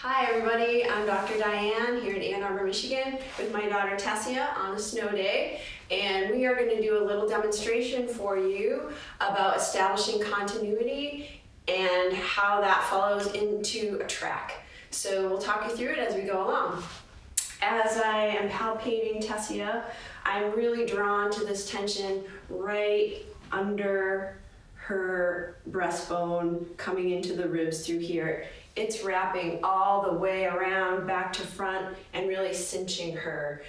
Hi everybody, I'm Dr. Diane here in Ann Arbor, Michigan with my daughter Tessia on a snow day, and we are going to do a little demonstration for you about establishing continuity and how that follows into a track. So we'll talk you through it as we go along. As I am palpating Tessia, I'm really drawn to this tension right under her breastbone coming into the ribs through here. It's wrapping all the way around back to front and really cinching her.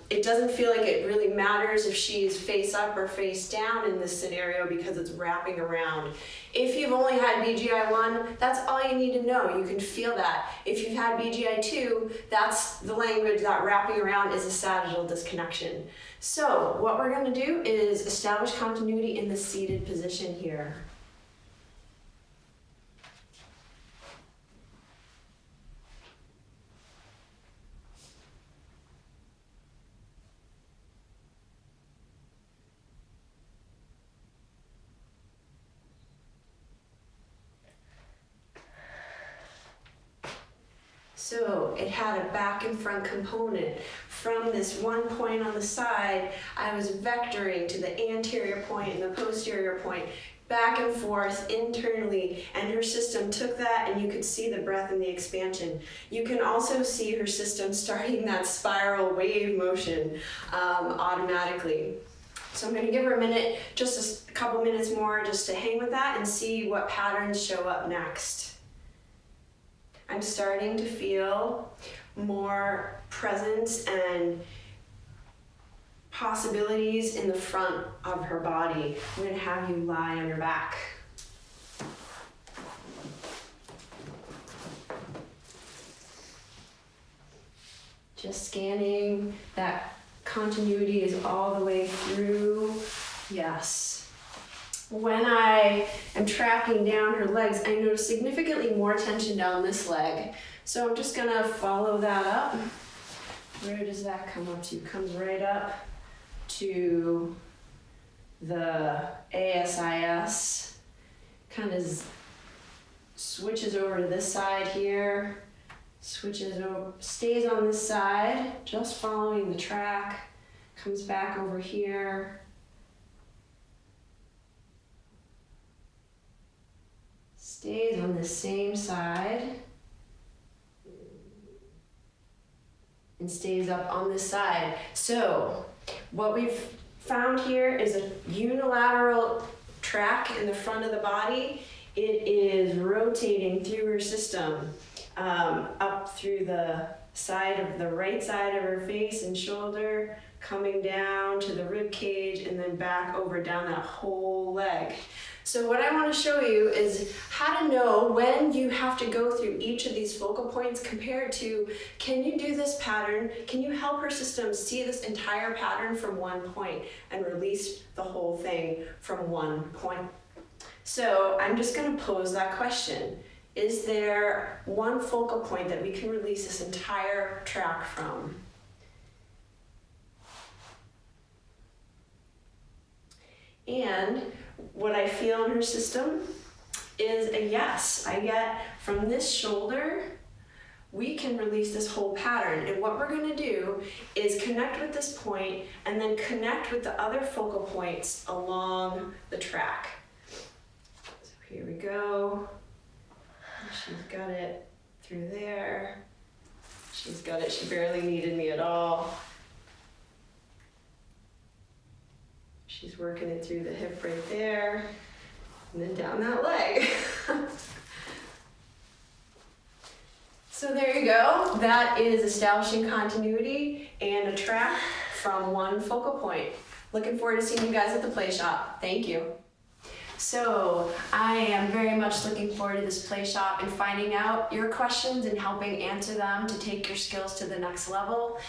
It doesn't feel like it really matters if she's face up or face down in this scenario because it's wrapping around. If you've only had BGI-1, that's all you need to know. You can feel that. If you've had BGI-2, that's the language that wrapping around is a sagittal disconnection. So what we're going to do is establish continuity in the seated position here. So it had a back and front component. From this one point on the side, I was vectoring to the anterior point and the posterior point, back and forth internally, and her system took that and you could see the breath and the expansion. You can also see her system starting that spiral wave motion automatically. So I'm going to give her a minute, just a couple minutes more just to hang with that and see what patterns show up next. I'm starting to feel more presence and possibilities in the front of her body. I'm going to have you lie on your back. Just scanning that continuity is all the way through. Yes. When I am tracking down her legs, I notice significantly more tension down this leg. So I'm just gonna follow that up. Where does that come up to? Comes right up to the ASIS. Kind of switches over to this side here. Switches over, stays on this side, just following the track. Comes back over here. Stays on the same side and stays up on this side. So what we've found here is a unilateral track in the front of the body. It is rotating through her system, up through the side of the right side of her face and shoulder, coming down to the rib cage and then back over down that whole leg. So what I want to show you is how to know when you have to go through each of these focal points compared to, can you do this pattern? Can you help her system see this entire pattern from one point and release the whole thing from one point? So I'm just going to pose that question. Is there one focal point that we can release this entire track from? And what I feel in her system is a yes. I get from this shoulder, we can release this whole pattern. And what we're going to do is connect with this point and then connect with the other focal points along the track. So here we go. She's got it through there. She's got it. She barely needed me at all. She's working it through the hip right there, and then down that leg. So there you go. That is establishing continuity and a track from one focal point. Looking forward to seeing you guys at the play shop. Thank you. So I am very much looking forward to this play shop and finding out your questions and helping answer them to take your skills to the next level.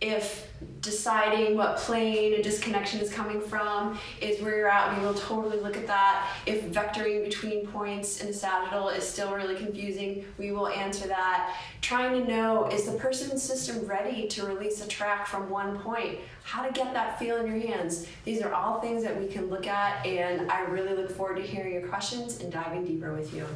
If deciding what plane a disconnection is coming from is where you're at, we will totally look at that. If vectoring between points in a sagittal is still really confusing, we will answer that. Trying to know, is the person's system ready to release a track from one point? How to get that feel in your hands. These are all things that we can look at, and I really look forward to hearing your questions and diving deeper with you.